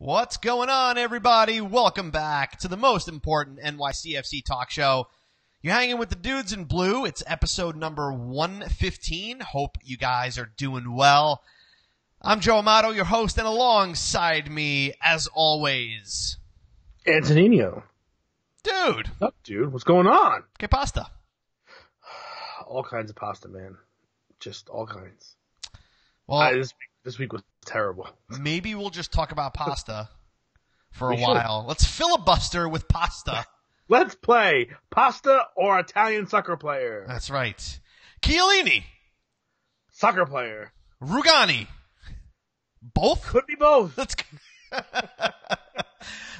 What's going on, everybody? Welcome back to the most important NYCFC talk show. You're hanging with the dudes in blue. It's episode number 115. Hope you guys are doing well. I'm Joe Amato, your host, and alongside me, as always, Antonino. Dude. What's up, dude? What's going on? Que pasta? All kinds of pasta, man. Just all kinds. Well, this week was terrible. Maybe we'll just talk about pasta for a while. Let's filibuster with pasta. Let's play pasta or Italian soccer player. That's right. Chiellini. Soccer player. Rugani. Both? Could be both. Let's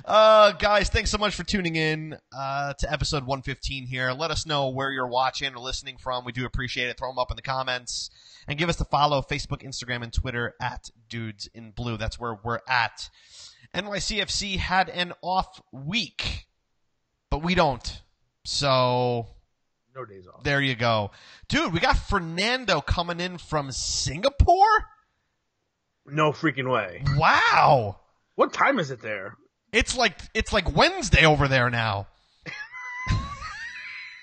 guys, thanks so much for tuning in to episode 115 here. Let us know where you're watching or listening from. We do appreciate it. Throw them up in the comments. And give us the follow, Facebook, Instagram, and Twitter at Dudes in Blue. That's where we're at. NYCFC had an off week, but we don't. So, no days off. There you go. Dude, we got Fernando coming in from Singapore? No freaking way. Wow. What time is it there? It's like Wednesday over there now.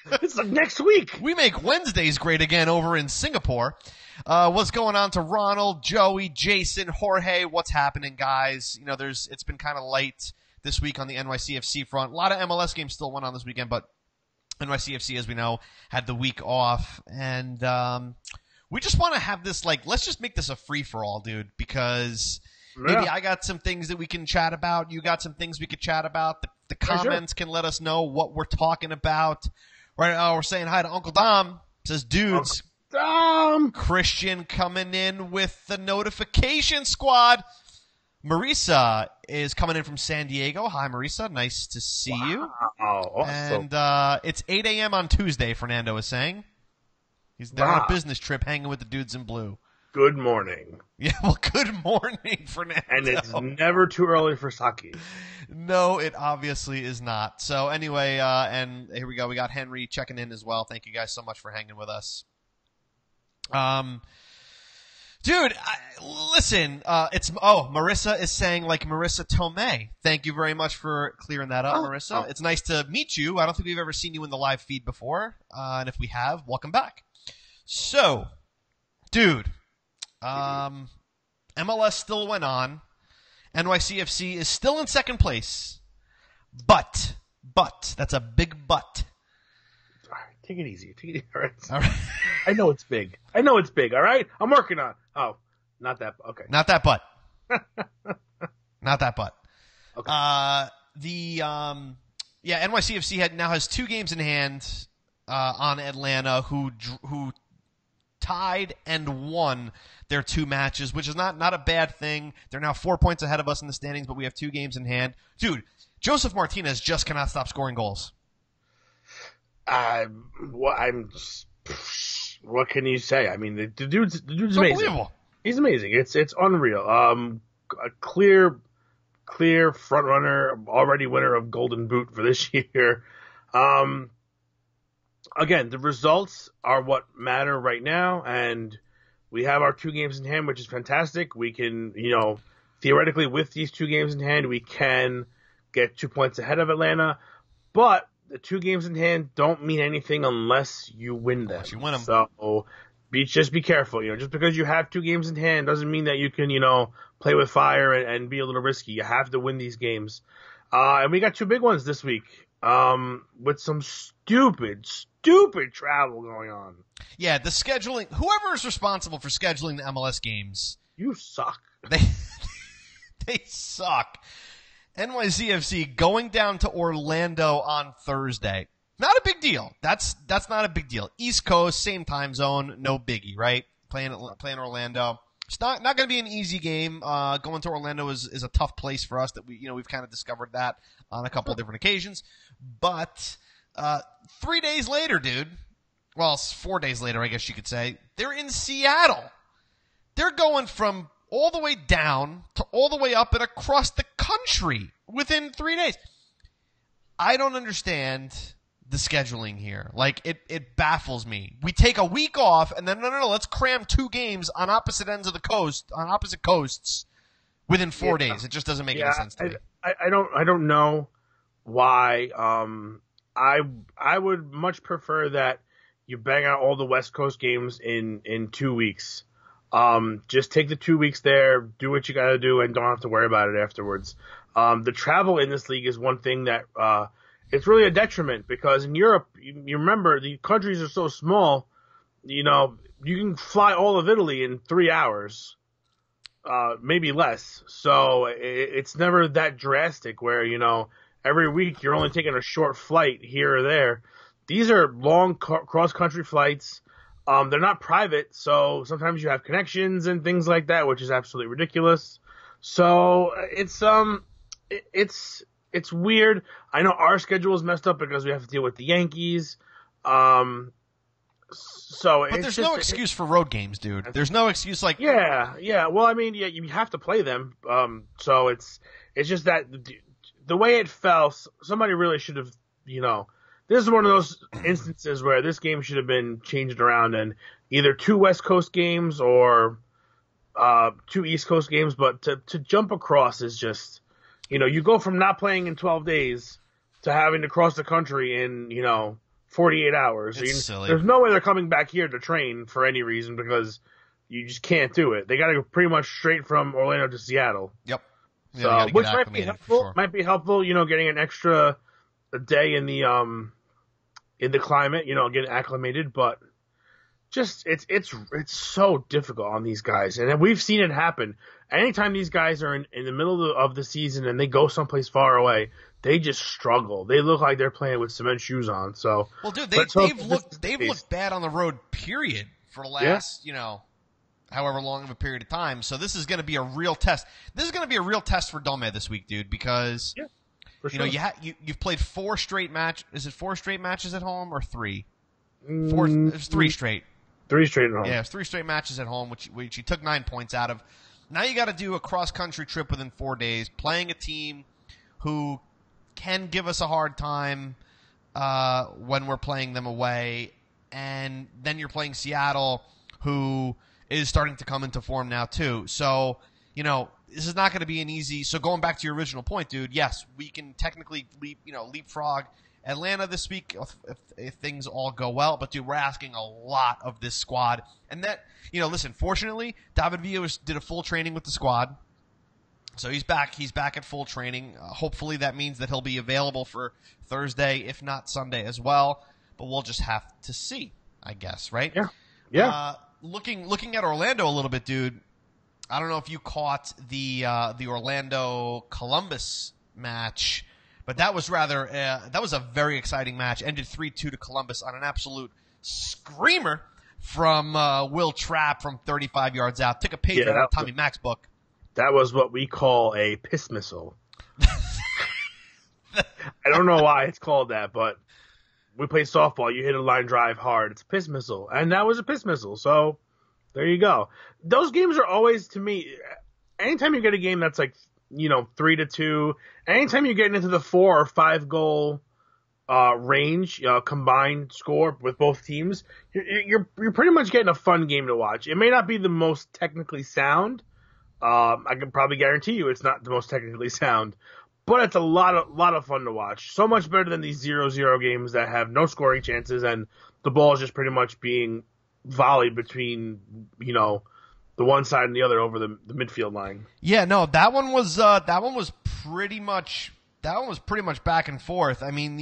It's like next week. We make Wednesdays great again over in Singapore. What's going on to Ronald, Joey, Jason, Jorge? What's happening, guys? You know, it's been kind of light this week on the NYCFC front. A lot of MLS games still went on this weekend, but NYCFC, as we know, had the week off. And we just want to have this, let's just make this a free-for-all, dude, because maybe I got some things that we can chat about. You got some things we could chat about. The comments can let us know what we're talking about. Right now, we're saying hi to Uncle Dom. Says, dudes. Christian coming in with the notification squad. Marisa is coming in from San Diego. Hi, Marisa. Nice to see you. Awesome. And it's 8 a.m. on Tuesday, Fernando is saying. They're on a business trip hanging with the dudes in blue. Good morning. Yeah, well, good morning, Fernando. And it's never too early for sake. No, it obviously is not. So anyway, and here we go. We got Henry checking in as well. Thank you guys so much for hanging with us. Dude, listen, Marissa is saying Marissa Tomei. Thank you very much for clearing that up, Marissa. It's nice to meet you. I don't think we've ever seen you in the live feed before. And if we have, welcome back. So, dude, MLS still went on. NYCFC is still in second place. But, that's a big but. Take it easy. All right. All right. I know it's big. All right. I'm working on it. Oh, not that. Okay. Not that but. Not that but. Okay. NYCFC now has 2 games in hand on Atlanta, who tied and won their 2 matches, which is not a bad thing. They're now 4 points ahead of us in the standings, but we have 2 games in hand. Dude, Joseph Martinez just cannot stop scoring goals. What can you say? I mean, the dude's amazing. Unbelievable. He's amazing. It's unreal. A clear front runner, already winner of Golden Boot for this year. Again, the results are what matter right now, and we have our 2 games in hand, which is fantastic. We can, theoretically, with these 2 games in hand, we can get 2 points ahead of Atlanta, but the 2 games in hand don't mean anything unless you win them. Unless you win them. So just be careful. Just because you have 2 games in hand doesn't mean that you can, play with fire and be a little risky. You have to win these games. And we got 2 big ones this week with some stupid travel going on. Yeah, the scheduling. Whoever is responsible for scheduling the MLS games. You suck. They suck. NYCFC going down to Orlando on Thursday. Not a big deal. That's not a big deal. East Coast, same time zone, no biggie, right? Playing Orlando. It's not going to be an easy game. Going to Orlando is a tough place for us. That we've kind of discovered that on a couple of different occasions. But 3 days later, dude. Well, it's 4 days later, I guess you could say. They're in Seattle. They're going from all the way down to all the way up and across the country within 3 days. I don't understand the scheduling here. It baffles me. We take a week off and then, no, let's cram 2 games on opposite ends of the coast, on opposite coasts within 4 days. It just doesn't make any sense to me. I don't know why. I would much prefer that you bang out all the West Coast games in 2 weeks. Just take the 2 weeks there, do what you got to do, and don't have to worry about it afterwards. The travel in this league is one thing that it's really a detriment, because in Europe, you remember, the countries are so small. You can fly all of Italy in 3 hours, maybe less. So it's never that drastic where, every week you're only taking a short flight here or there. These are long cross-country flights. They're not private, so sometimes you have connections and things like that, which is absolutely ridiculous. So it's weird. I know our schedule is messed up because we have to deal with the Yankees. But there's no excuse for road games, dude. There's no excuse like yeah. Well, I mean, you have to play them. So it's just that the way it fell, somebody really should have, this is one of those instances where this game should have been changed around and either 2 West Coast games or 2 East Coast games. But to jump across is just, you go from not playing in 12 days to having to cross the country in, 48 hours. It's silly. There's no way they're coming back here to train for any reason because you just can't do it. They got to go pretty much straight from Orlando to Seattle. Yep. Yeah, So, which might be helpful. Sure. Might be helpful, getting an extra day in the climate, getting acclimated, but just it's so difficult on these guys, and we've seen it happen. Anytime these guys are in the middle of the season and they go someplace far away, they just struggle. They look like they're playing with cement shoes on. So, well, dude, they've looked bad on the road, period, for the last however long of a period of time. So this is going to be a real test. This is going to be a real test for Dome this week, dude, because for sure. You've played 4 straight match. Is it 4 straight matches at home or 3? 4. It's 3 straight. 3 straight at home. Yeah, it's 3 straight matches at home, which you took 9 points out of. Now you got to do a cross-country trip within 4 days, playing a team who can give us a hard time when we're playing them away, and then you're playing Seattle, who is starting to come into form now too. So, this is not going to be an easy. So going back to your original point, dude, yes, we can technically leapfrog Atlanta this week if things all go well. But dude, we're asking a lot of this squad, and that listen. Fortunately, David Villa did a full training with the squad, so he's back. He's back at full training. Hopefully, that means that he'll be available for Thursday, if not Sunday as well. But we'll just have to see, I guess, right? Yeah. Looking at Orlando a little bit, dude. I don't know if you caught the Orlando Columbus match, but that was a very exciting match. Ended 3-2 to Columbus on an absolute screamer from Will Trapp from 35 yards out. Took a page out of Tommy Mack's book. That was what we call a piss missile. I don't know why it's called that, but we play softball. You hit a line drive hard. It's a piss missile. And that was a piss missile. So there you go. Those games are always, to me, anytime you get a game that's like, 3-2, anytime you're getting into the 4 or 5 goal range, combined score with both teams, you're pretty much getting a fun game to watch. It may not be the most technically sound. I can probably guarantee you it's not the most technically sound. But it's a lot of fun to watch. So much better than these 0-0 games that have no scoring chances and the ball is just pretty much being volleyed between, the one side and the other over the midfield line. Yeah, no, that one was pretty much back and forth. I mean,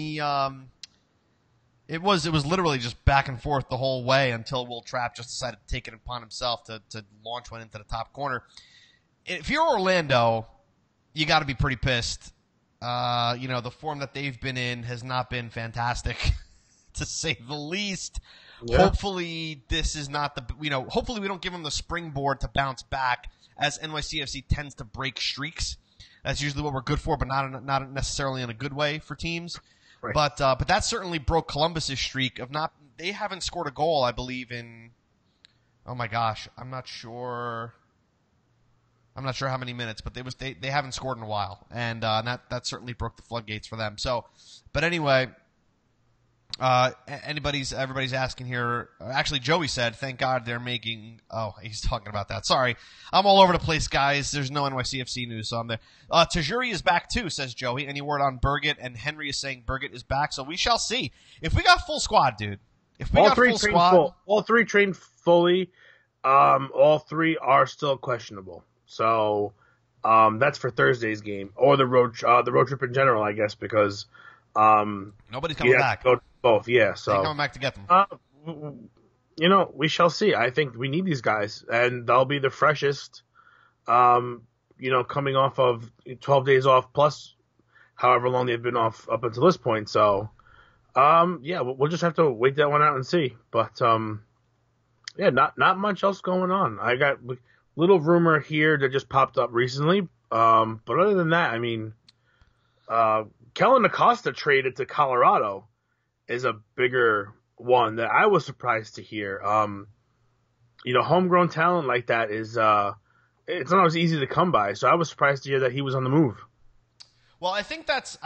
it was literally just back and forth the whole way until Will Trapp just decided to take it upon himself to launch one into the top corner. If you're Orlando, you got to be pretty pissed. The form that they've been in has not been fantastic, to say the least. Yeah. Hopefully this is not hopefully we don't give them the springboard to bounce back, as NYCFC tends to break streaks. That's usually what we're good for, but not necessarily in a good way for teams. Right. But that certainly broke Columbus's streak of they haven't scored a goal, I believe, in, oh my gosh, I'm not sure how many minutes, but they haven't scored in a while, and that certainly broke the floodgates for them. So, but anyway, Everybody's asking here. Actually, Joey said, "Thank God they're making." Oh, he's talking about that. Sorry, I'm all over the place, guys. There's no NYCFC news, so I'm there. Tajuri is back too, says Joey. Any word on Burgett? And Henry is saying Burgett is back, so we shall see. If we got full squad, dude. If we got full squad, all three trained fully. All three are still questionable. So, that's for Thursday's game or the road trip in general, I guess, because nobody's coming back. Go both, yeah. So they're coming back to get them. We shall see. I think we need these guys, and they'll be the freshest. Coming off of 12 days off plus however long they've been off up until this point. So, we'll just have to wait that one out and see. But not much else going on. I got a little rumor here that just popped up recently. But other than that, I mean, Kellen Acosta traded to Colorado is a bigger one that I was surprised to hear. Homegrown talent like that is it's not always easy to come by. So I was surprised to hear that he was on the move. Well, I think that's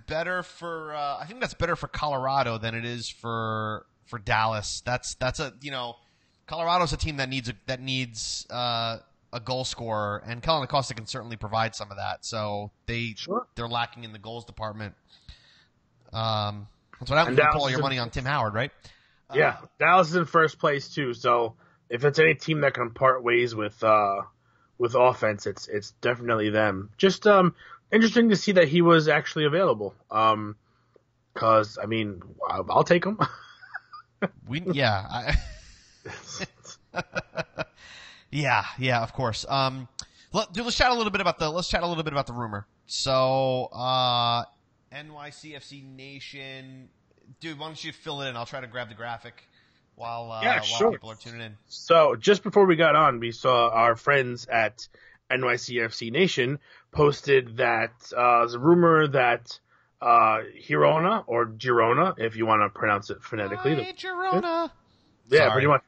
better for Colorado than it is for Dallas. That's Colorado's a team that needs a goal scorer, and Kellen Acosta can certainly provide some of that. So they're lacking in the goals department. That's what happens when you put all your money on Tim Howard, right? Yeah, Dallas is in first place too. So if it's any team that can part ways with offense, it's definitely them. Just interesting to see that he was actually available. Because I mean, I'll take him. Yeah, of course. Let's chat a little bit about the rumor. So, NYCFC Nation, dude, why don't you fill it in? I'll try to grab the graphic while people are tuning in. So, just before we got on, we saw our friends at NYCFC Nation posted that there's a rumor that Girona, or Girona, if you want to pronounce it phonetically. Girona. Yeah, pretty much.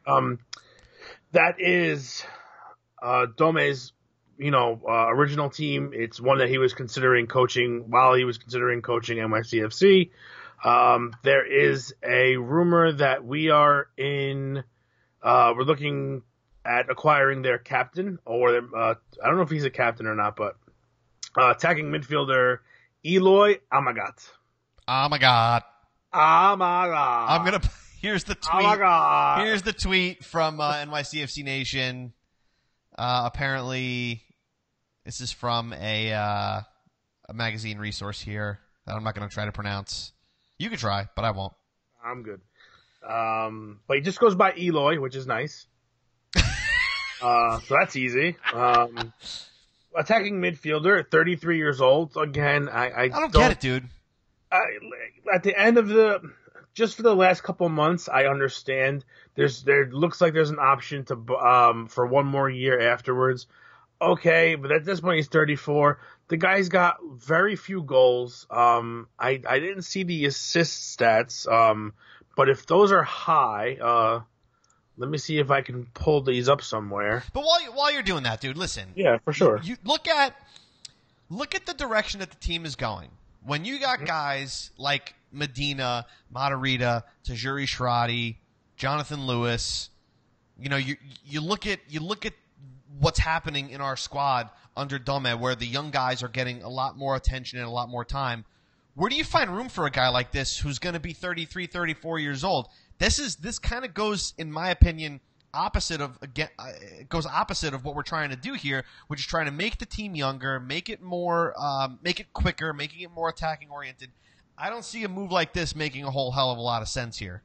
That is Dome's, original team. It's one that he was considering coaching while he was considering coaching NYCFC. There is a rumor that we're looking at acquiring their captain, or I don't know if he's a captain or not, but attacking midfielder Eloy Amagat. Oh my God. Here's the tweet. Oh my God. Here's the tweet from NYCFC Nation. Apparently, this is from a magazine resource here that I'm not going to try to pronounce. You can try, but I won't. I'm good. But he just goes by Eloy, which is nice. So that's easy. Attacking midfielder, 33 years old. Again, I don't get it, dude. At the end of just for the last couple months, I understand. There looks like there's an option to for one more year afterwards. Okay, but at this point he's 34. The guy's got very few goals. I didn't see the assist stats. But if those are high, let me see if I can pull these up somewhere. But while you're doing that, dude, listen. Yeah, for sure. You look at the direction that the team is going. When you got guys like Medina, Matarrita, Tajuri Shradi, Jonathan Lewis, you look at what's happening in our squad under Dome, where the young guys are getting a lot more attention and a lot more time. Where do you find room for a guy like this who's going to be 33, 34 years old? This kind of goes, in my opinion, opposite of what we're trying to do here, which is trying to make the team younger, make it quicker, making it more attacking oriented. I don't see a move like this making a whole hell of a lot of sense here.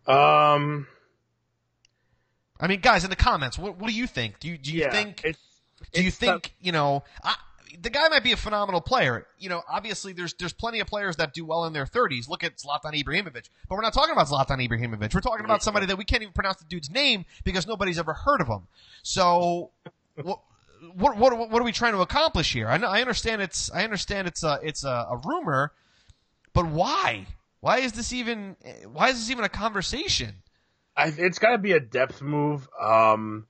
I mean, guys, in the comments, what do you think? Do you think the guy might be a phenomenal player? Obviously there's plenty of players that do well in their 30s. Look at Zlatan Ibrahimovic. But we're not talking about Zlatan Ibrahimovic. We're talking about somebody that we can't even pronounce the dude's name because nobody's ever heard of him. So what are we trying to accomplish here? I understand it's a rumor, but why? Why is this even a conversation? It's got to be a depth move. I'm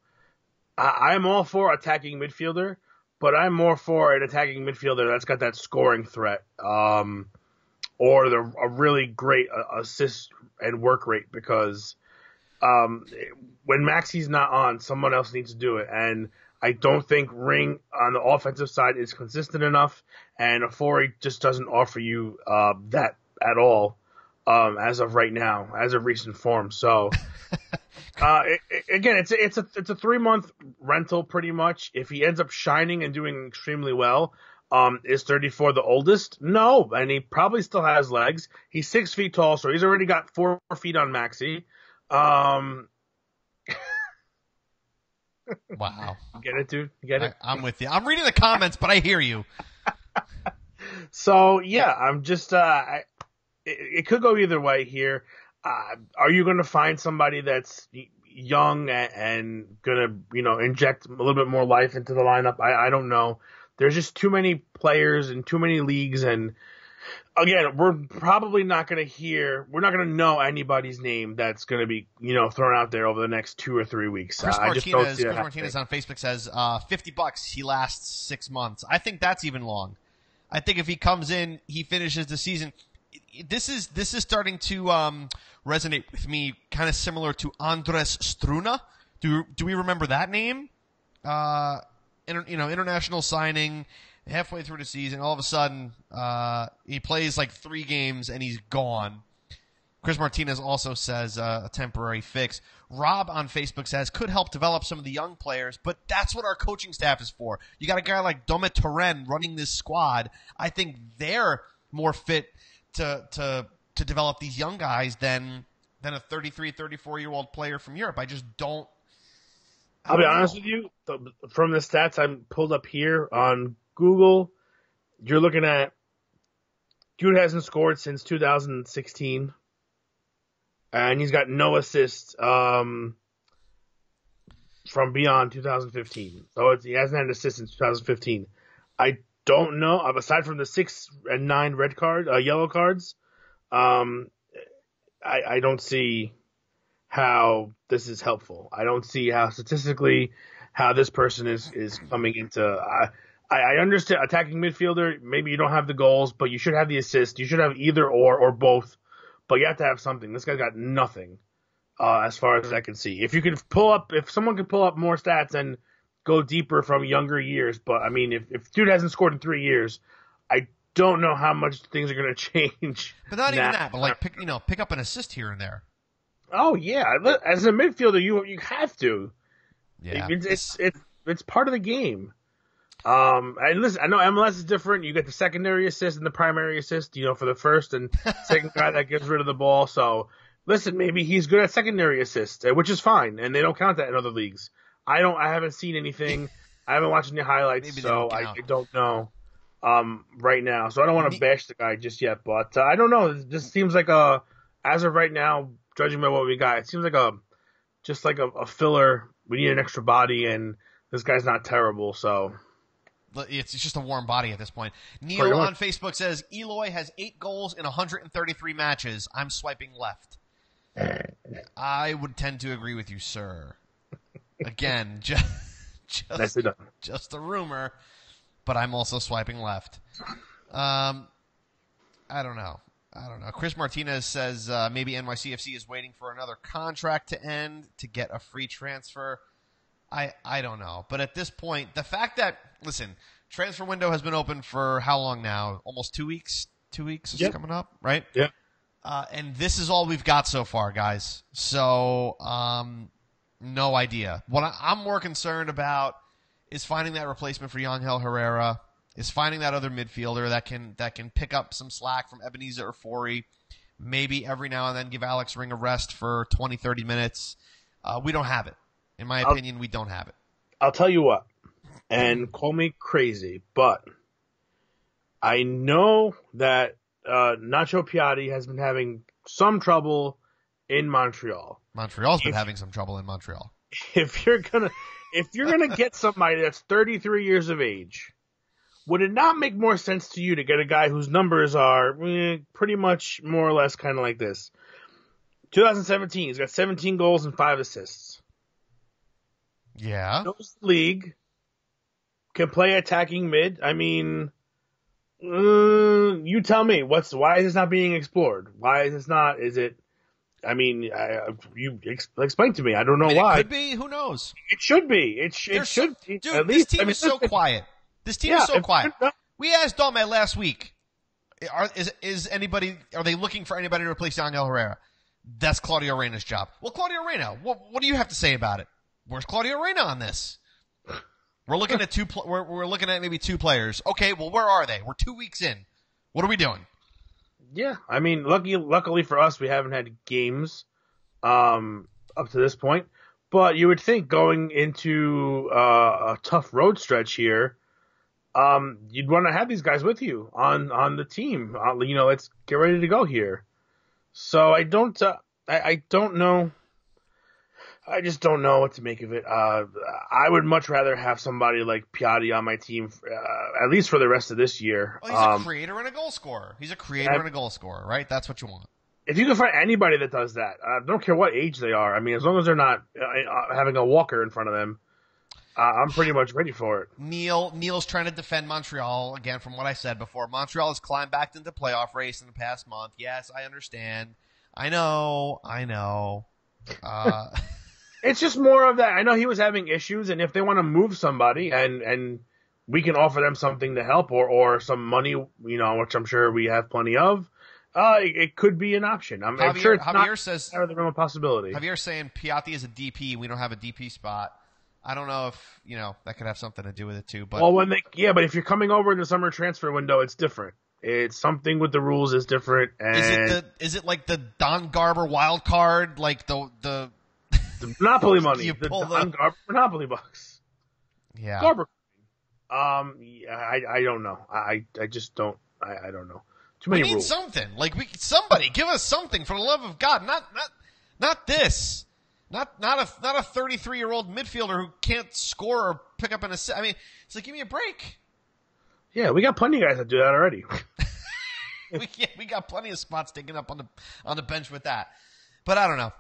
all for attacking midfielder, but I'm more for an attacking midfielder that's got that scoring threat. or a really great assist and work rate, because when Maxi's not on, someone else needs to do it. And I don't think Ring on the offensive side is consistent enough, and Ofori just doesn't offer you that at all as of right now, as of recent form. So again, it's a 3-month rental pretty much. If he ends up shining and doing extremely well, is 34 the oldest? No, and he probably still has legs. He's 6 feet tall, so he's already got 4 feet on Maxi. Wow. Get it, dude? Get it? I'm with you. I'm reading the comments, but I hear you. So, yeah, I'm just, it could go either way here. Are you going to find somebody that's young and going to, inject a little bit more life into the lineup? I don't know. There's just too many players and too many leagues, and again, we're probably not going to know anybody's name that's going to be, thrown out there over the next 2 or 3 weeks. Chris I just don't see that Martinez on Facebook says, $50, he lasts 6 months. I think that's even long. I think if he comes in, he finishes the season. This is starting to, resonate with me, kind of similar to Andres Struna. Do we remember that name? International signing. Halfway through the season, all of a sudden, he plays like 3 games and he's gone. Chris Martinez also says a temporary fix. Rob on Facebook says could help develop some of the young players, but that's what our coaching staff is for. You got a guy like Domet Torren running this squad. I think they're more fit to develop these young guys than a 33, 34-year-old player from Europe. I just don't. I'll be honest with you. From the stats I pulled up here on Google, you're looking at dude hasn't scored since 2016, and he's got no assists from beyond 2015. So he hasn't had an assist since 2015. I don't know, aside from the 6 and 9 yellow cards, I don't see how this is helpful. I don't see how statistically how this person is coming into. I understand attacking midfielder. Maybe you don't have the goals, but you should have the assist. You should have either or both. But you have to have something. This guy's got nothing, as far as I can see. If someone could pull up more stats and go deeper from younger years, but I mean, if dude hasn't scored in 3 years, I don't know how much things are going to change. But not even that. But like pick up an assist here and there. Oh yeah, as a midfielder, you have to. Yeah, it's part of the game. And listen, I know MLS is different. You get the secondary assist and the primary assist, for the first and second guy that gets rid of the ball. So listen, maybe he's good at secondary assist, which is fine, and they don't count that in other leagues. I haven't seen anything. I haven't watched any highlights, so I don't know right now. So I don't want to bash the guy just yet, but I don't know. It just seems like as of right now, judging by what we got, it seems like a filler. We need an extra body, and this guy's not terrible, so. It's just a warm body at this point. Neil on Facebook says, Eloy has 8 goals in 133 matches. I'm swiping left. I would tend to agree with you, sir. Again, just a rumor, but I'm also swiping left. I don't know. Chris Martinez says maybe NYCFC is waiting for another contract to end to get a free transfer. I don't know. But at this point, the fact that, listen, transfer window has been open for how long now? Almost 2 weeks? 2 weeks is coming up, right? Yeah. And this is all we've got so far, guys. So, no idea. What I'm more concerned about is finding that replacement for Yangel Herrera, is finding that other midfielder that can pick up some slack from Ebenezer Ofori, maybe every now and then give Alex Ring a rest for 20, 30 minutes. We don't have it. In my opinion, we don't have it. I'll tell you what, and call me crazy, but I know that Nacho Piatti has been having some trouble in Montreal. Montreal's been having some trouble in Montreal. If you're gonna get somebody that's 33 years of age, would it not make more sense to you to get a guy whose numbers are pretty much more or less kind of like this? 2017, he's got 17 goals and 5 assists. Yeah. Knows the league, can play attacking mid. I mean, You tell me. Why is this not being explored? Why is this not? Is it? I mean, explain to me. I don't know why. It could be. Who knows? It should be. It should be. Dude, at this least, team is so quiet. This team is so quiet. We asked Dome last week. Is anybody? Are they looking for anybody to replace Angel Herrera? That's Claudio Reyna's job. Well, Claudio Reyna, what do you have to say about it? Where's Claudio Reyna on this? We're looking at we're looking at maybe two players. Okay, well, where are they? We're 2 weeks in. What are we doing? Yeah, I mean, luckily for us, we haven't had games up to this point. But you would think going into a tough road stretch here, you'd want to have these guys with you on the team. Let's get ready to go here. So I don't know. I just don't know what to make of it. I would much rather have somebody like Piatti on my team, at least for the rest of this year. Well, he's a creator and a goal scorer. Right? That's what you want. If you can find anybody that does that, I don't care what age they are. I mean, as long as they're not having a walker in front of them, I'm pretty much ready for it. Neil's trying to defend Montreal, again, from what I said before. Montreal has climbed back into the playoff race in the past month. Yes, I understand. I know. It's just more of that. I know he was having issues, and if they want to move somebody and we can offer them something to help or some money, which I'm sure we have plenty of, it could be an option. I'm sure it's Javier says out of the realm of possibility. Javier's saying Piatti is a DP. We don't have a DP spot. I don't know if, that could have something to do with it too. But but if you're coming over in the summer transfer window, it's different. It's something with the rules is different. And is it like the Don Garber wild card, like the Monopoly money, the Monopoly bucks. Yeah. Garber. I don't know. I just don't. I don't know. Too many rules. We need something. Like somebody give us something for the love of God. Not this. Not a 33-year-old midfielder who can't score or pick up an assist. I mean, it's like, give me a break. Yeah, we got plenty of guys that do that already. we got plenty of spots taken up on the bench with that. But I don't know.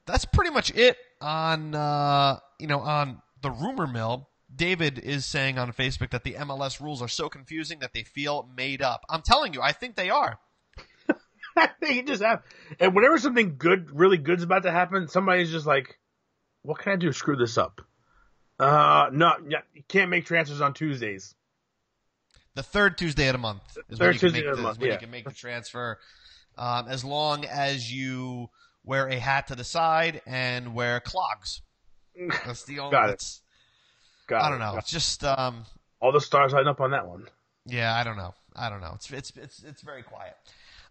That's pretty much it on on the rumor mill. David is saying on Facebook that the MLS rules are so confusing that they feel made up. I'm telling you, I think they are. I think you just have, and whenever something really good's about to happen, somebody's just like, "What can I do to screw this up?" No, you can't make transfers on Tuesdays. The third Tuesday of the month is when you can make the transfer, as long as you wear a hat to the side and wear clogs. That's the only. I don't know. It's just all the stars line up on that one. Yeah, I don't know. It's very quiet.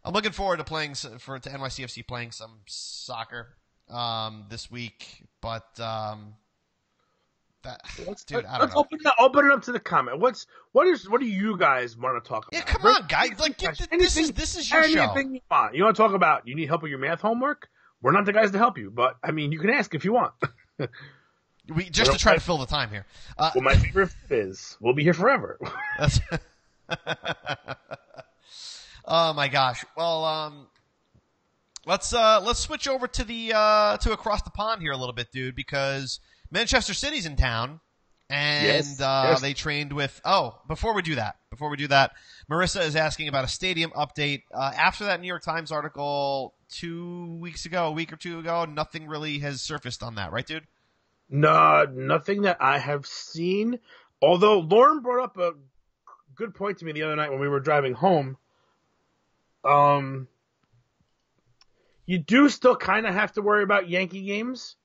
I'm looking forward to playing to NYCFC playing some soccer this week, but let's open it up to the comment. What do you guys want to talk about? Yeah, come on, guys! Like, this is your show. Anything you want. You want to talk about? You need help with your math homework? We're not the guys to help you, but I mean, you can ask if you want. To try to fill the time here. Well, my favorite is we'll be here forever. That's oh my gosh. Well, let's switch over to to across the pond here a little bit, dude, because Manchester City's in town, and yes. They trained with. Oh, before we do that, Marissa is asking about a stadium update. After that New York Times article 2 weeks ago, a week or two ago, nothing really has surfaced on that, right, dude? No, nothing that I have seen. Although Lauren brought up a good point to me the other night when we were driving home. You do still kind of have to worry about Yankee games.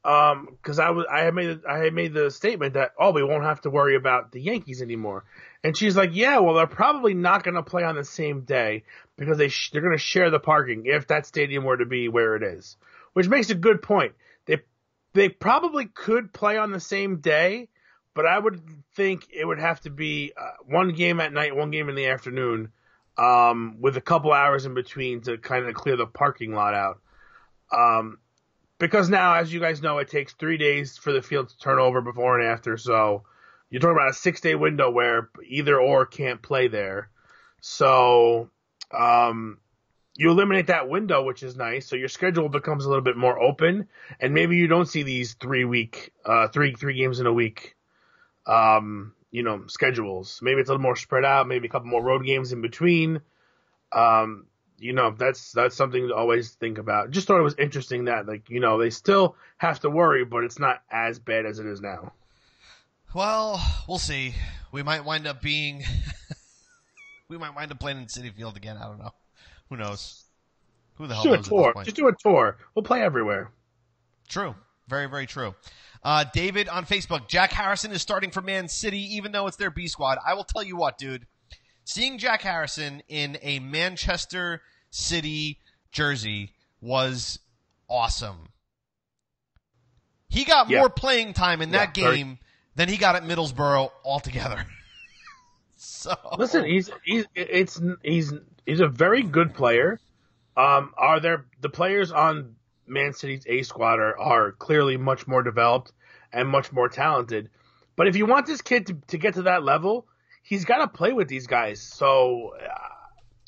Because I had made the statement that we won't have to worry about the Yankees anymore. And she's like, yeah, well, they're probably not going to play on the same day because they're going to share the parking if that stadium were to be where it is, which makes a good point. They probably could play on the same day, but I would think it would have to be one game at night, one game in the afternoon, with a couple hours in between to kind of clear the parking lot out. Because now, as you guys know, it takes 3 days for the field to turn over before and after. So you're talking about a 6-day window where either or can't play there. So you eliminate that window, which is nice. So your schedule becomes a little bit more open, and maybe you don't see these 3 games in a week. schedules. Maybe it's a little more spread out. Maybe a couple more road games in between. That's something to always think about. Just thought it was interesting that they still have to worry, but it's not as bad as it is now. Well, we'll see. We might wind up playing in Citi Field again. I don't know. Who knows? Who the hell knows? Do a tour. Just do a tour. We'll play everywhere. True. Very, very true. David on Facebook, Jack Harrison is starting for Man City, even though it's their B squad. I will tell you what, dude. Seeing Jack Harrison in a Manchester City jersey was awesome. He got more playing time in that game than he got at Middlesbrough altogether. So listen, he's a very good player. The players on Man City's A squad are clearly much more developed and much more talented. But if you want this kid to get to that level, he's got to play with these guys. So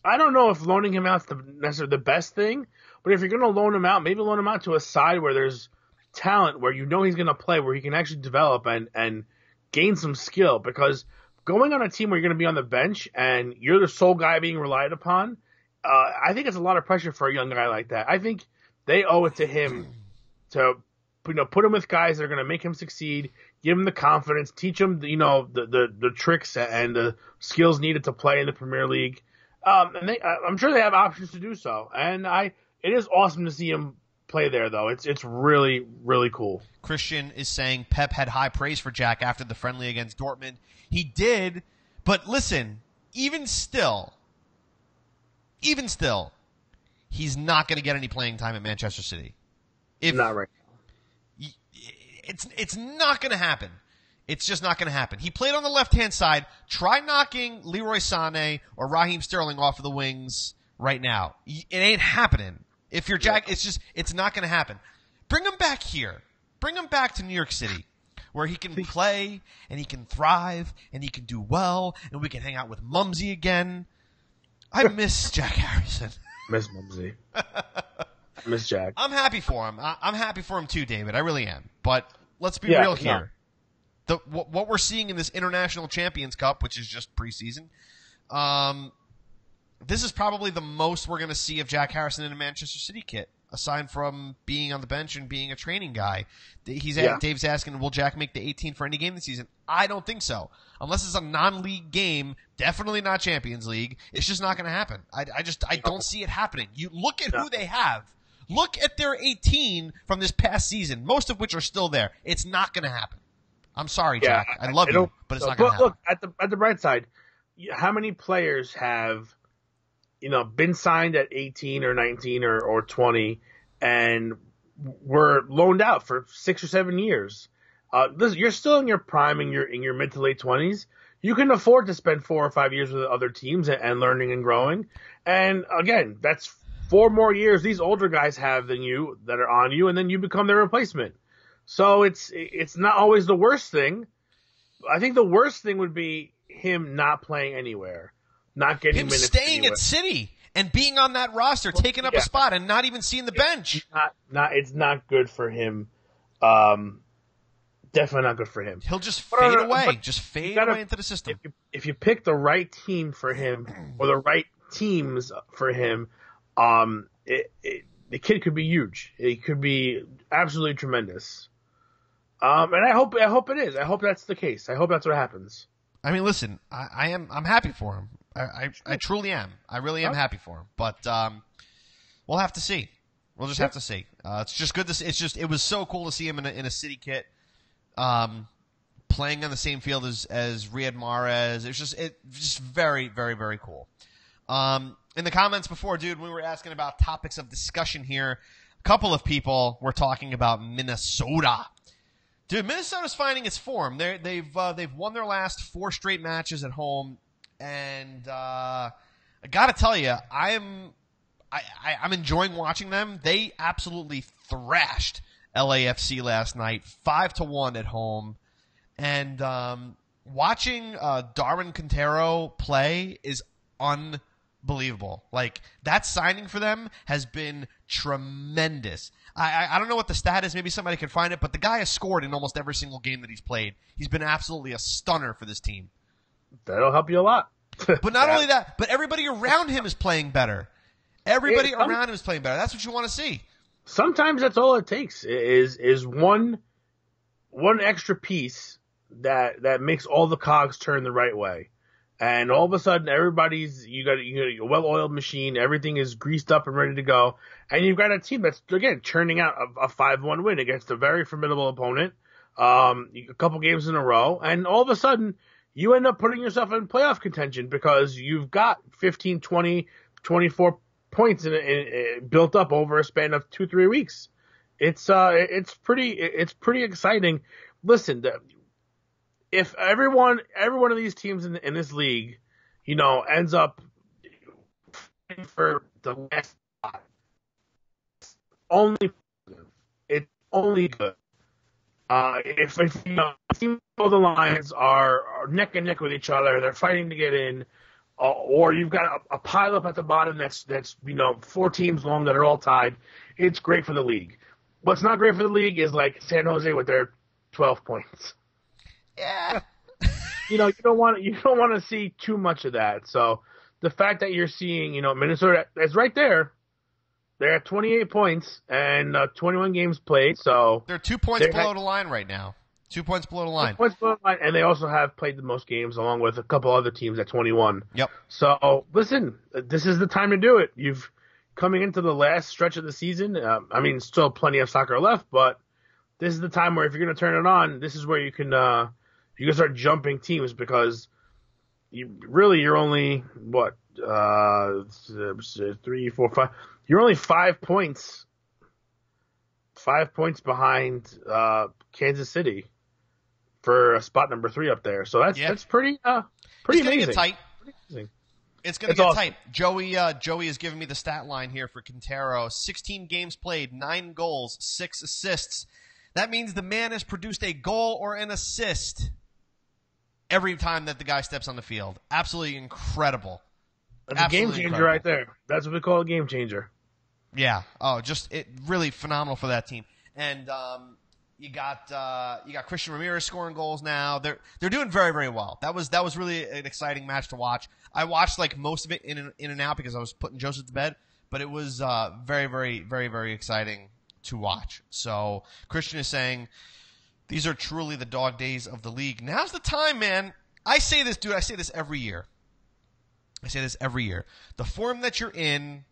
I don't know if loaning him out is necessarily the best thing, but if you're going to loan him out, maybe loan him out to a side where there's talent, where he's going to play, where he can actually develop and gain some skill. Because going on a team where you're going to be on the bench and you're the sole guy being relied upon, I think it's a lot of pressure for a young guy like that. I think they owe it to him to put him with guys that are going to make him succeed, give him the confidence, teach him the tricks and the skills needed to play in the Premier League. I'm sure they have options to do so. And it is awesome to see him play there, though. It's really, really cool. Christian is saying Pep had high praise for Jack after the friendly against Dortmund. He did, but listen, even still, he's not going to get any playing time at Manchester City. Not right now. It's not going to happen. It's just not going to happen. He played on the left-hand side. Try knocking Leroy Sané or Raheem Sterling off of the wings right now. It ain't happening. If you're Jack, it's not going to happen. Bring him back here. Bring him back to New York City, where he can play and he can thrive and he can do well, and we can hang out with Mumsy again. I miss Jack Harrison. Miss Mumsy. Miss Jack. I'm happy for him. I'm happy for him too, David. I really am. But let's be real here. No. What we're seeing in this International Champions Cup, which is just preseason, this is probably the most we're going to see of Jack Harrison in a Manchester City kit, aside from being on the bench and being a training guy. Dave's asking, will Jack make the 18 for any game this season? I don't think so. Unless it's a non-league game, definitely not Champions League. It's just not going to happen. I don't see it happening. You look at who they have. Look at their 18 from this past season, most of which are still there. It's not going to happen. I'm sorry, Jack. I love you, but it's not going to happen. Look, at the bright side, how many players have been signed at 18 or 19 or 20 and were loaned out for 6 or 7 years? You're still in your prime, in your mid to late 20s. You can afford to spend 4 or 5 years with other teams and learning and growing. And again, that's 4 more years these older guys have than you that are on you, and then you become their replacement. So it's not always the worst thing. I think the worst thing would be him not playing anywhere, not getting minutes. Staying anywhere. At City and being on that roster, taking up a spot and not even seeing the bench. It's not good for him. Definitely not good for him. He'll just fade away. Just fade away into the system. If you pick the right team for him or the right teams for him, the kid could be huge. It could be absolutely tremendous. And I hope it is. I hope that's the case. I hope that's what happens. I mean, listen, I'm happy for him. I truly am. I really am happy for him. But we'll have to see. We'll just have to see. It's just good to see. It was so cool to see him in a City kit, playing on the same field as Riyad Mahrez. It's just very, very, very cool. In the comments before, dude, we were asking about topics of discussion here. A couple of people were talking about Minnesota. Dude, Minnesota's finding its form. They've won their last 4 straight matches at home, and I gotta tell you, I'm enjoying watching them. They absolutely thrashed LAFC last night, 5-1 at home, and watching Darwin Quintero play is unbelievable. Like, that signing for them has been tremendous. I don't know what the stat is. Maybe somebody can find it, but the guy has scored in almost every single game that he's played. He's been absolutely a stunner for this team. That'll help you a lot. But not only that, but everybody around him is playing better. Everybody around him is playing better. That's what you want to see. Sometimes that's all it takes is one extra piece that makes all the cogs turn the right way. And all of a sudden, you got a well-oiled machine. Everything is greased up and ready to go. And you've got a team that's, again, churning out a 5-1 win against a very formidable opponent, a couple games in a row. And all of a sudden, you end up putting yourself in playoff contention because you've got 15, 20, 24 points built up over a span of 2-3 weeks. It's pretty exciting. Listen, if every one of these teams in this league, ends up for the last spot, it's only good. If teams the lines are neck and neck with each other, they're fighting to get in, or you've got a pile up at the bottom that's 4 teams long that are all tied, it's great for the league. What's not great for the league is like San Jose with their 12 points. Yeah. You don't want to see too much of that. So the fact that you're seeing, Minnesota is right there. They're at 28 points and 21 games played. So they're 2 points below the line right now. 2 points below the line. 2 points below the line, and they also have played the most games along with a couple other teams at 21. Yep. So listen, this is the time to do it. You've coming into the last stretch of the season. Still plenty of soccer left, but this is the time where if you're going to turn it on, this is where you can start jumping teams because you're only 3, 4, 5. You're only 5 points. 5 points behind Kansas City for spot number 3 up there. So that's pretty amazing. Get tight. It's going to get tight. Joey is giving me the stat line here for Quintero. 16 games played, 9 goals, 6 assists. That means the man has produced a goal or an assist every time that the guy steps on the field. Absolutely incredible. That's a game changer right there. That's what we call a game changer. Yeah. Oh, really phenomenal for that team. And you got Christian Ramirez scoring goals now. They're doing very, very well. That was really an exciting match to watch. I watched like most of it in and out because I was putting Joseph to bed, but it was very, very, very, very exciting to watch. So Christian is saying these are truly the dog days of the league. Now's the time, man. I say this, dude. I say this every year. The form that you're in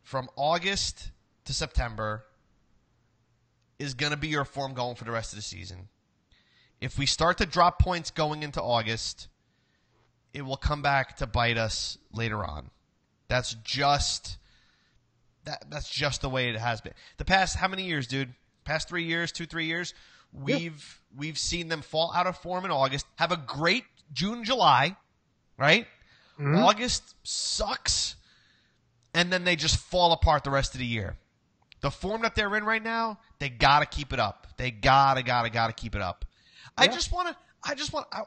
from August to September is going to be your form going for the rest of the season. If we start to drop points going into August, it will come back to bite us later on. That's just the way it has been. The past how many years, dude? Past 3 years, 3 years, we've seen them fall out of form in August, have a great June, July, right? Mm-hmm. August sucks, and then they just fall apart the rest of the year. The form that they're in right now, they gotta keep it up. They gotta keep it up. Yeah.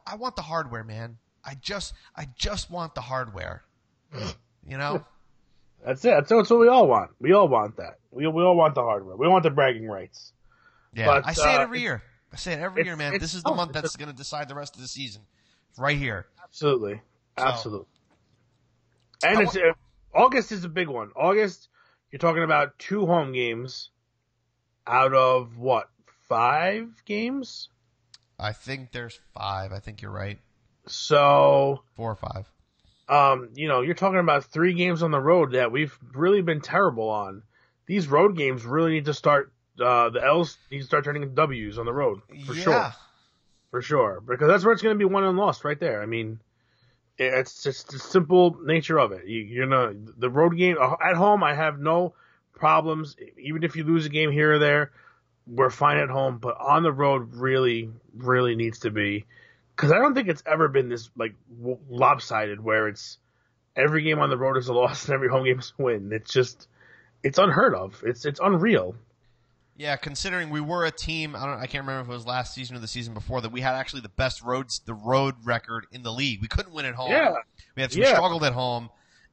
I want the hardware, man. I just want the hardware. That's it. That's what we all want. We all want that. We all want the hardware. We want the bragging rights. Yeah, but, I say it every year. Man. This is the month that's going to decide the rest of the season. Right here. Absolutely. And August is a big one. August, you're talking about 2 home games out of 5 games? I think there's 5. I think you're right. So 4 or 5. You're talking about 3 games on the road that we've really been terrible on. These road games really need to start. The L's need to start turning into W's on the road for sure, because that's where it's going to be won and lost right there. I mean, it's just the simple nature of it. The road game at home, I have no problems. Even if you lose a game here or there, we're fine at home. But on the road, really, really needs to be. Because I don't think it's ever been this lopsided where it's every game on the road is a loss and every home game is a win. It's unheard of. It's unreal. Yeah, considering we were a team, I can't remember if it was last season or the season before, that we had actually the best road record in the league. We couldn't win at home. Yeah. We struggled at home,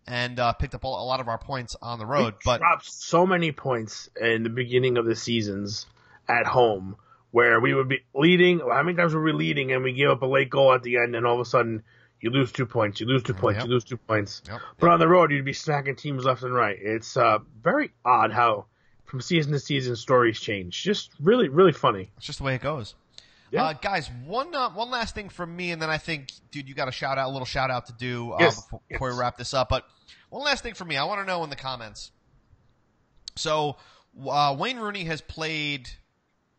and picked up a lot of our points on the road. We dropped so many points in the beginning of the seasons at home where we would be leading. How many times were we leading and we gave up a late goal at the end, and all of a sudden you lose 2 points, you lose 2 points, Yep. you lose 2 points. Yep. But on the road, you'd be smacking teams left and right. It's very odd how from season to season stories change. Just really, really funny. It's just the way it goes. Yeah. Guys, one last thing from me, and then I think, dude, you got a little shout out to do before we wrap this up. But one last thing from me, I want to know in the comments. So Wayne Rooney has played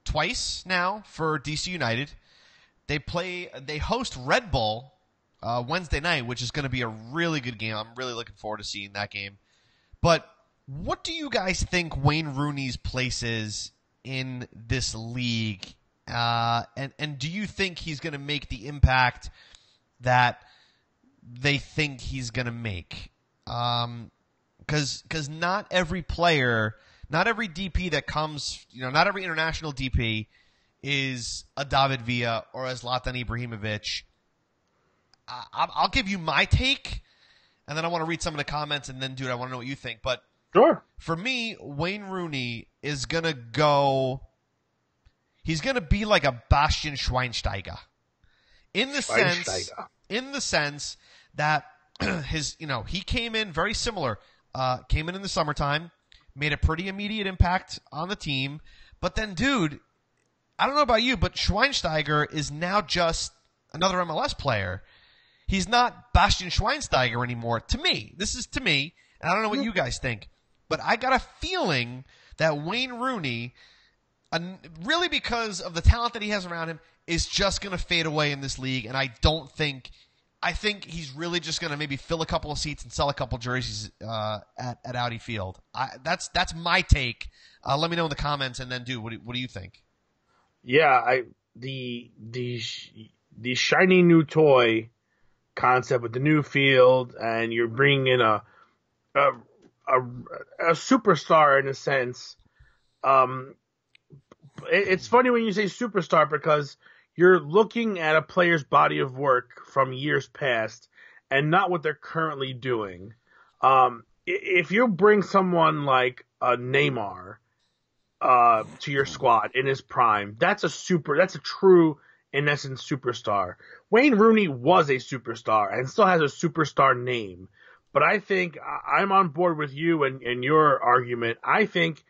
twice now for DC United. They host Red Bull Wednesday night, which is going to be a really good game. I'm really looking forward to seeing that game. But what do you guys think Wayne Rooney's place is in this league? And do you think he's going to make the impact that they think he's going to make? Because not every player, not every DP that comes, not every international DP is a David Villa or a Zlatan Ibrahimovic. I'll give you my take, and then I want to read some of the comments, and then, dude, I want to know what you think. But sure. For me, Wayne Rooney is going to go – he's going to be like a Bastian Schweinsteiger in the sense that he came in very similar. Came in the summertime, made a pretty immediate impact on the team. But then, dude, I don't know about you, but Schweinsteiger is now just another MLS player. He's not Bastian Schweinsteiger anymore. To me, this is to me, and I don't know what you guys think, but I got a feeling that Wayne Rooney, really because of the talent that he has around him, is just going to fade away in this league, and I think he's really just going to maybe fill a couple of seats and sell a couple jerseys at Audi Field. That's my take. Let me know in the comments, and then, dude, what do you think? Yeah, the shiny new toy concept with the new field, and you're bringing in a superstar in a sense. It's funny when you say superstar because you're looking at a player's body of work from years past and not what they're currently doing. If you bring someone like Neymar to your squad in his prime, that's a true, in essence, superstar. Wayne Rooney was a superstar and still has a superstar name. But I think I'm on board with you and your argument. I think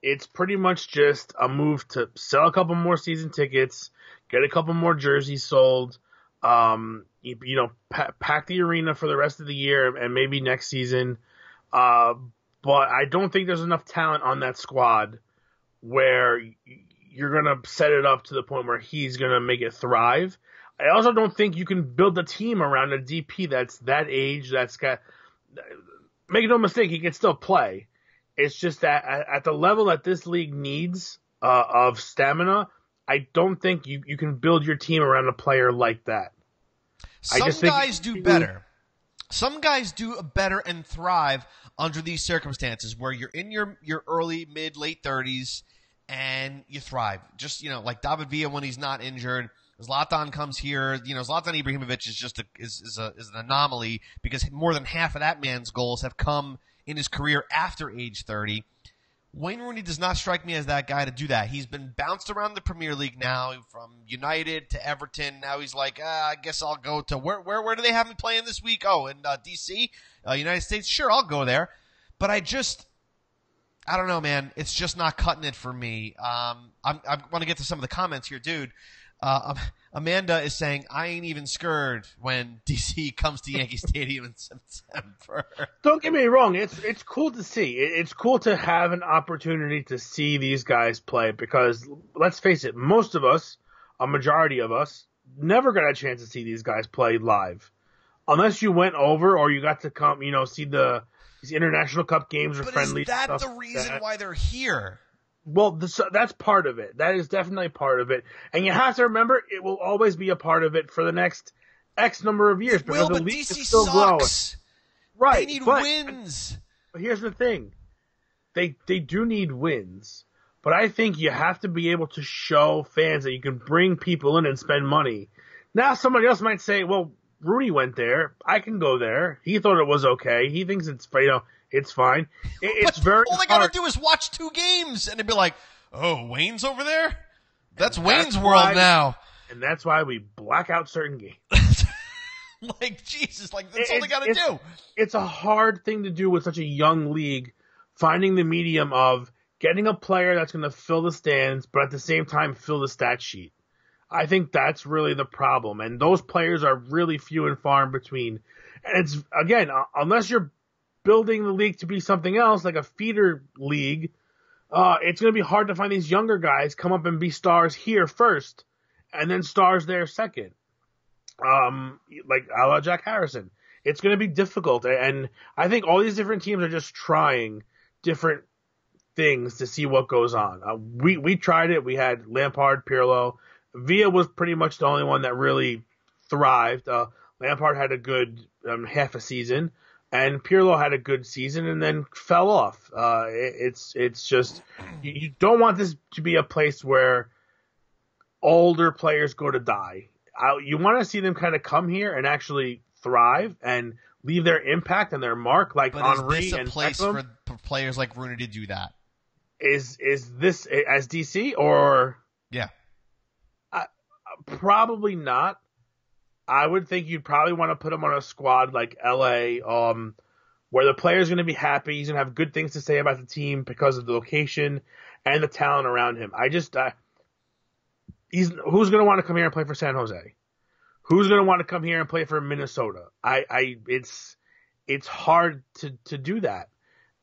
it's pretty much just a move to sell a couple more season tickets, get a couple more jerseys sold, pack the arena for the rest of the year and maybe next season. But I don't think there's enough talent on that squad where you're going to set it up to the point where he's going to make it thrive. I also don't think you can build a team around a DP that's that age, that's got – make no mistake, he can still play. It's just that at the level that this league needs of stamina, I don't think you can build your team around a player like that. Some guys do better. Some guys do better and thrive under these circumstances where you're in your early, mid, late 30s and you thrive. Just, like David Villa when he's not injured. Zlatan comes here. Zlatan Ibrahimovic is just is an anomaly because more than half of that man's goals have come in his career after age 30. Wayne Rooney does not strike me as that guy to do that. He's been bounced around the Premier League now from United to Everton. Now he's like, I guess I'll go to where do they have me playing this week? Oh, in DC, United States. Sure, I'll go there. But I don't know, man. It's just not cutting it for me. I want to get to some of the comments here, dude. Amanda is saying, I ain't even scared when DC comes to Yankee Stadium in September. Don't get me wrong. It's cool to see. It's cool to have an opportunity to see these guys play because, let's face it, most of us, a majority of us, never got a chance to see these guys play live. Unless you went over or you got to come, see these International Cup games or friendly stuff. But is that the reason why they're here? Well, that's part of it. That is definitely part of it. And you have to remember, it will always be a part of it for the next X number of years. Because the league DC is still sucks. Growing. Right. They need wins. But here's the thing. They do need wins. But I think you have to be able to show fans that you can bring people in and spend money. Now somebody else might say, well, Rooney went there. I can go there. He thought it was okay. He thinks it's it's fine. It's very all they gotta do is watch 2 games and they'd be like, oh, Wayne's over there? That's Wayne's world now. And that's why we black out certain games. Like, Jesus, like, that's all they gotta do. It's a hard thing to do with such a young league, finding the medium of getting a player that's going to fill the stands, but at the same time fill the stat sheet. I think that's really the problem. And those players are really few and far in between. And it's, again, unless you're building the league to be something else, like a feeder league, it's going to be hard to find these younger guys come up and be stars here first, and then stars there second. Like a la Jack Harrison. It's going to be difficult, and I think all these different teams are just trying different things to see what goes on. We tried it. We had Lampard, Pirlo. Villa was pretty much the only one that really thrived. Lampard had a good half a season, and Pirlo had a good season and then fell off. It's just you don't want this to be a place where older players go to die. You want to see them kind of come here and actually thrive and leave their impact and their mark, like Henry. Is this and a place Beckham. for players like Rooney to do that? Is this as DC or? Yeah. Probably not. I would think you'd probably want to put him on a squad like LA, where the player's going to be happy. He's going to have good things to say about the team because of the location and the talent around him. Who's going to want to come here and play for San Jose? Who's going to want to come here and play for Minnesota? It's hard to do that.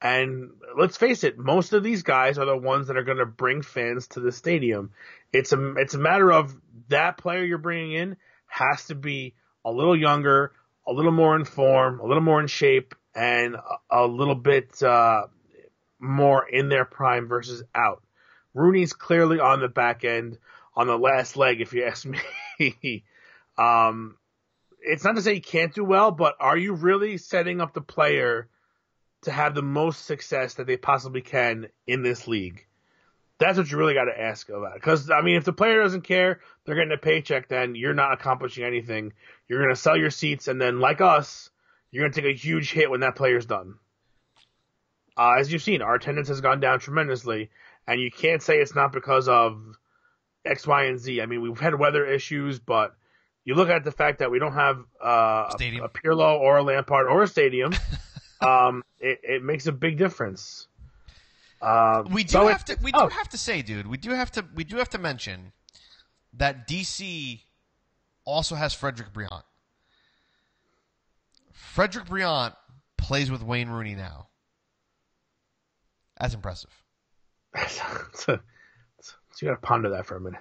And let's face it, most of these guys are the ones that are going to bring fans to the stadium. It's a matter of that player you're bringing in has to be a little younger, a little more in form, a little more in shape, and a little bit more in their prime versus out. Rooney's clearly on the back end, on the last leg, if you ask me. It's not to say he can't do well, but are you really setting up the player to have the most success that they possibly can in this league? That's what you really got to ask about. Because, I mean, if the player doesn't care, they're getting a paycheck, then you're not accomplishing anything. You're going to sell your seats, and then, like us, you're going to take a huge hit when that player's done. As you've seen, our attendance has gone down tremendously, and you can't say it's not because of X, Y, and Z. I mean, we've had weather issues, but you look at the fact that we don't have a Pirlo or a Lampard or a stadium, it makes a big difference. We do have to say, dude, we do have to mention that DC also has Frederick Briant. Frederick Briant plays with Wayne Rooney now. That's impressive. So you got to ponder that for a minute.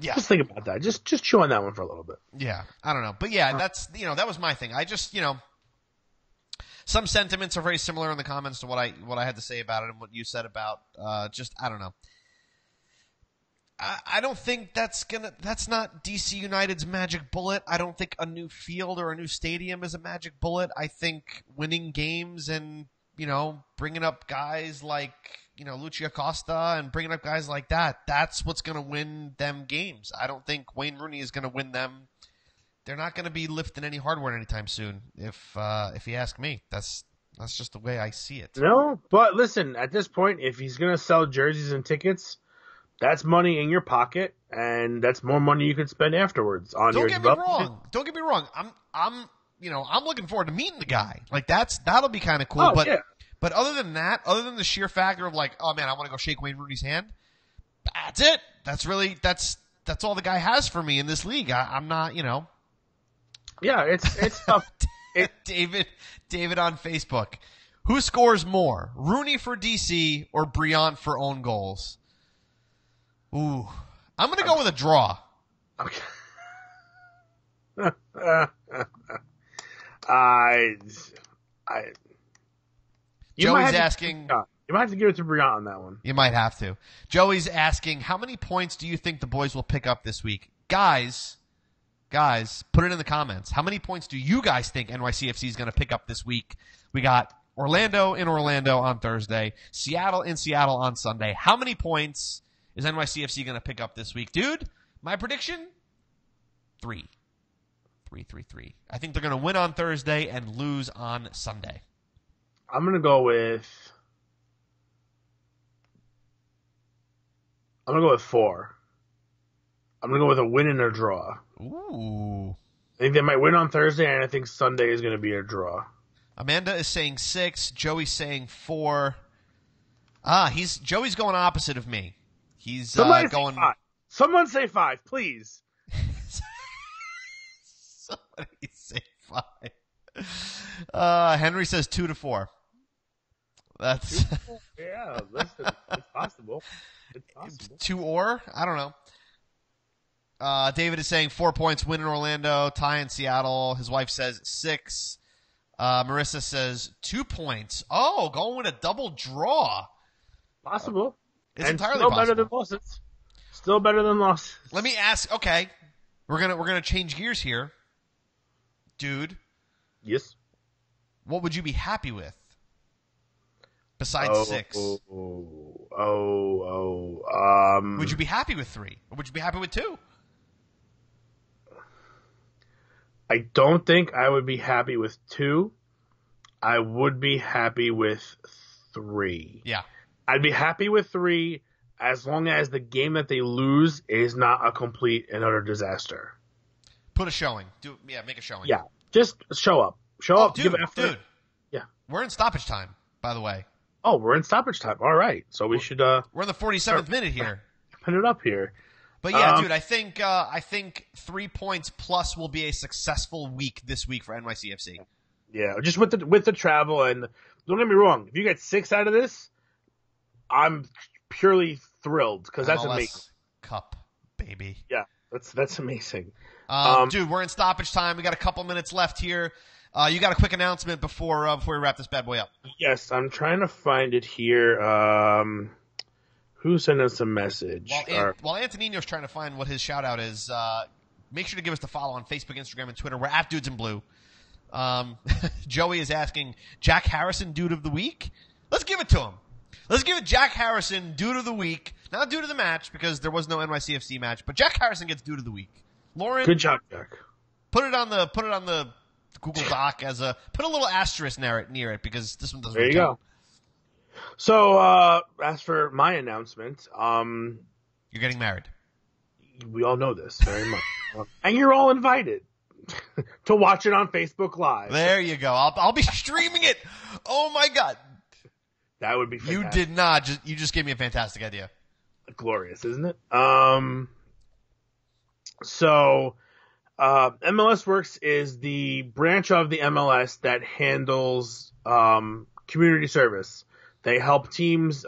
Yeah. Just think about that. Just chew on that one for a little bit. Yeah. I don't know. But yeah, that's, that was my thing. I just, some sentiments are very similar in the comments to what I had to say about it and what you said about, I don't know. I don't think that's not DC United's magic bullet. I don't think a new field or a new stadium is a magic bullet. I think winning games and, bringing up guys like, Lucia Costa and bringing up guys like that, that's what's going to win them games. I don't think Wayne Rooney is going to win them. They're not going to be lifting any hardware anytime soon, if you ask me. That's just the way I see it. No, but listen, at this point, if he's going to sell jerseys and tickets, that's money in your pocket, and that's more money you could spend afterwards on your development. Don't get me wrong. I'm looking forward to meeting the guy. Like that'll be kind of cool. Oh, but yeah. But other than that, other than the sheer factor of like, oh man, I want to go shake Wayne Rooney's hand. That's it. That's all the guy has for me in this league. I'm not, Yeah, it's tough. David on Facebook. Who scores more, Rooney for DC or Briant for own goals? Ooh, I'm going to go with a draw. Okay. Joey's asking. You might have to give it to Briant on that one. You might have to. Joey's asking, how many points do you think the boys will pick up this week? Guys, put it in the comments. How many points do you guys think NYCFC is going to pick up this week? We got Orlando in Orlando on Thursday, Seattle in Seattle on Sunday. How many points is NYCFC going to pick up this week? Dude, my prediction? 3. 3-3-3. I think they're going to win on Thursday and lose on Sunday. I'm going to go with 4. I'm going to go with a win and a draw. Ooh. I think they might win on Thursday, and I think Sunday is going to be a draw. Amanda is saying 6. Joey's saying 4. Joey's going opposite of me. He's going. Say 5. Someone say 5, please. Somebody say 5. Henry says 2-4. That's yeah. Listen, it's possible. It's possible. 2 or I don't know. David is saying 4 points, win in Orlando, tie in Seattle. His wife says 6. Marissa says 2 points. Oh, going with a double draw. Possible. It's and entirely still possible. better than losses. Still better than losses. Let me ask. Okay, we're gonna change gears here, dude. Yes. What would you be happy with besides 6? Would you be happy with 3, or would you be happy with 2? I don't think I would be happy with 2. I would be happy with 3. Yeah. I'd be happy with 3 as long as the game that they lose is not a complete and utter disaster. Put a showing. Make a showing. Yeah. Just show up. Show up. Dude, give effort. dude. Yeah. We're in stoppage time, by the way. Oh, we're in stoppage time. All right. So we should we're in the 47th minute here. Put it up here. But yeah, dude, I think 3 points plus will be a successful week this week for NYCFC. Yeah, just with the travel, and don't get me wrong, if you get 6 out of this, I'm purely thrilled because that's MLS amazing. Cup, baby. Yeah, that's amazing. Dude, we're in stoppage time. We got a couple minutes left here. You got a quick announcement before we wrap this bad boy up? Yes, I'm trying to find it here. Who sent us a message? While Antonino's trying to find what his shout out is, make sure to give us the follow on Facebook, Instagram, and Twitter. We're at Dudes in Blue. Joey is asking, Jack Harrison, Dude of the Week? Let's give it to him. Let's give it Jack Harrison, Dude of the Week. Not Dude of the Match, because there was no NYCFC match, but Jack Harrison gets Dude of the Week. Lauren, good job, Jack. Put it on the Google Doc put a little asterisk near it because this one doesn't. There you go. So, as for my announcement, you're getting married. We all know this very much, and you're all invited to watch it on Facebook Live. There you go. I'll be streaming it. Oh my God, that would be fantastic. You did not. You just gave me a fantastic idea. Glorious, isn't it? So, MLS Works is the branch of the MLS that handles community service. They help teams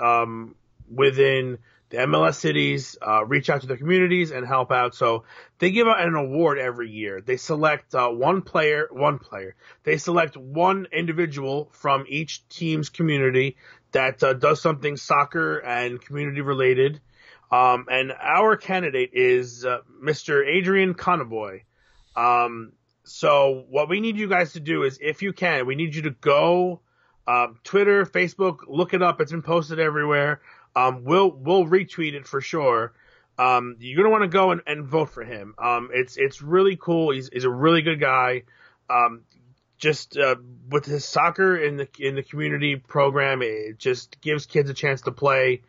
within the MLS cities reach out to their communities and help out. So they give out an award every year. They select one player. They select one individual from each team's community that does something soccer and community related. And our candidate is Mr. Adrian Conaboy. So what we need you guys to do is, if you can, we need you to go Twitter, Facebook, look it up. It's been posted everywhere. We'll retweet it for sure. You're gonna want to go and vote for him. It's really cool. He's a really good guy. Just with his soccer in the community program, it just gives kids a chance to play.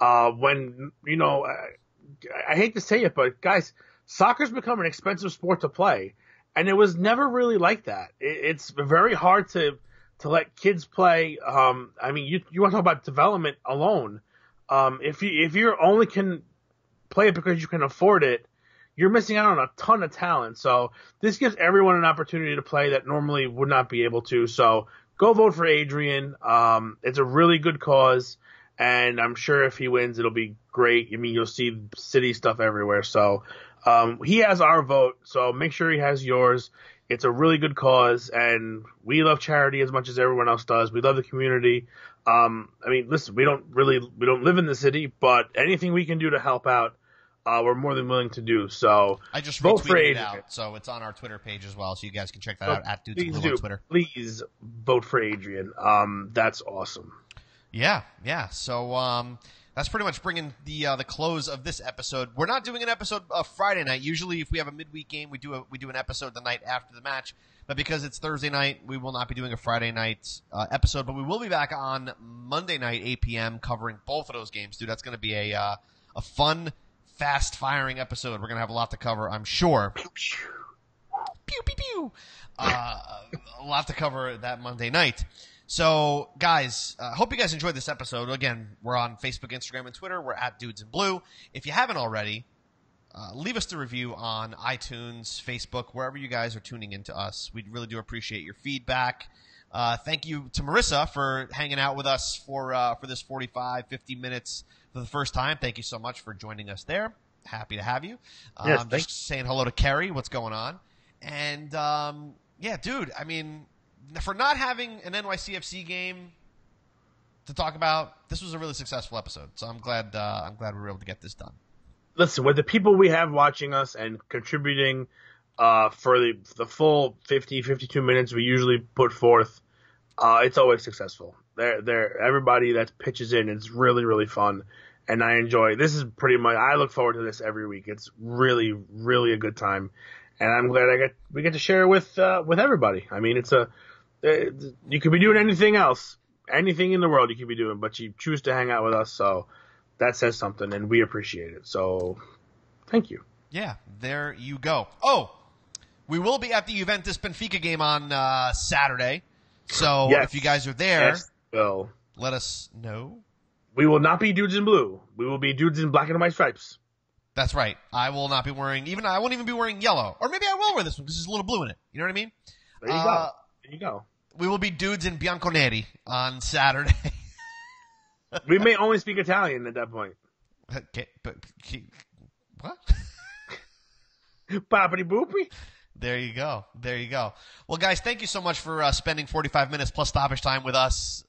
When I hate to say it, but guys, soccer's become an expensive sport to play, and it was never really like that. It's very hard to let kids play. I mean, you want to talk about development alone. If you only can play it because you can afford it, you're missing out on a ton of talent. So this gives everyone an opportunity to play that normally would not be able to. So go vote for Adrian. It's a really good cause, and I'm sure if he wins, it'll be great. I mean, you'll see city stuff everywhere. So he has our vote, so make sure he has yours. It's a really good cause, and we love charity as much as everyone else does. We love the community. I mean, listen, we don't live in the city, but anything we can do to help out, we're more than willing to do. So I just retweeted it out, so it's on our Twitter page as well, so you guys can check that out at Dudes Blue on Twitter. Please vote for Adrian. That's awesome. Yeah. So That's pretty much bringing the close of this episode. We're not doing an episode Friday night. Usually, if we have a midweek game, we do an episode the night after the match. But because it's Thursday night, we will not be doing a Friday night episode. But we will be back on Monday night, 8 p.m., covering both of those games, dude. That's going to be a fun, fast-firing episode. We're going to have a lot to cover, I'm sure. Pew, pew, pew. A lot to cover that Monday night. So, guys, hope you guys enjoyed this episode. Again, we're on Facebook, Instagram, and Twitter. We're at Dudes in Blue. If you haven't already, leave us the review on iTunes, Facebook, wherever you guys are tuning into us. We really do appreciate your feedback. Thank you to Marissa for hanging out with us for this 45, 50 minutes for the first time. Thank you so much for joining us there. Happy to have you. Yes, just saying hello to Kerry. What's going on? And, yeah, dude, I mean, for not having an NYCFC game to talk about, this was a really successful episode. So I'm glad we were able to get this done. Listen, with the people we have watching us and contributing for the full 50, 52 minutes we usually put forth, it's always successful. Everybody that pitches in, it's really, really fun. And I enjoy. This is pretty much, I look forward to this every week. It's really, really a good time. And I'm glad we get to share it with everybody. I mean, you could be doing anything else, anything in the world you could be doing, but you choose to hang out with us, so that says something, and we appreciate it. So, thank you. Yeah, there you go. Oh, we will be at the Juventus Benfica game on Saturday, so yes. if you guys are there, yes, well, let us know. We will not be dudes in blue. We will be dudes in black and white stripes. That's right. I will not be wearing, I won't even be wearing yellow. Or maybe I will wear this one because there's a little blue in it. You know what I mean? There you go. There you go. We will be dudes in bianconeri on Saturday. We may only speak Italian at that point. Okay, but what? Boppity boopy. There you go. There you go. Well, guys, thank you so much for spending 45 minutes plus stoppage time with us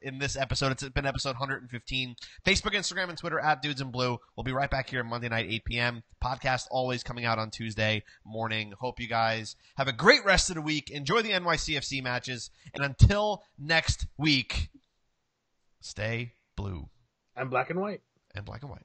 in this episode. It's been episode 115. Facebook, Instagram, and Twitter at Dudes in Blue. We'll be right back here Monday night, 8 p.m. Podcast always coming out on Tuesday morning. Hope you guys have a great rest of the week. Enjoy the NYCFC matches. And until next week, stay blue. And black and white. And black and white.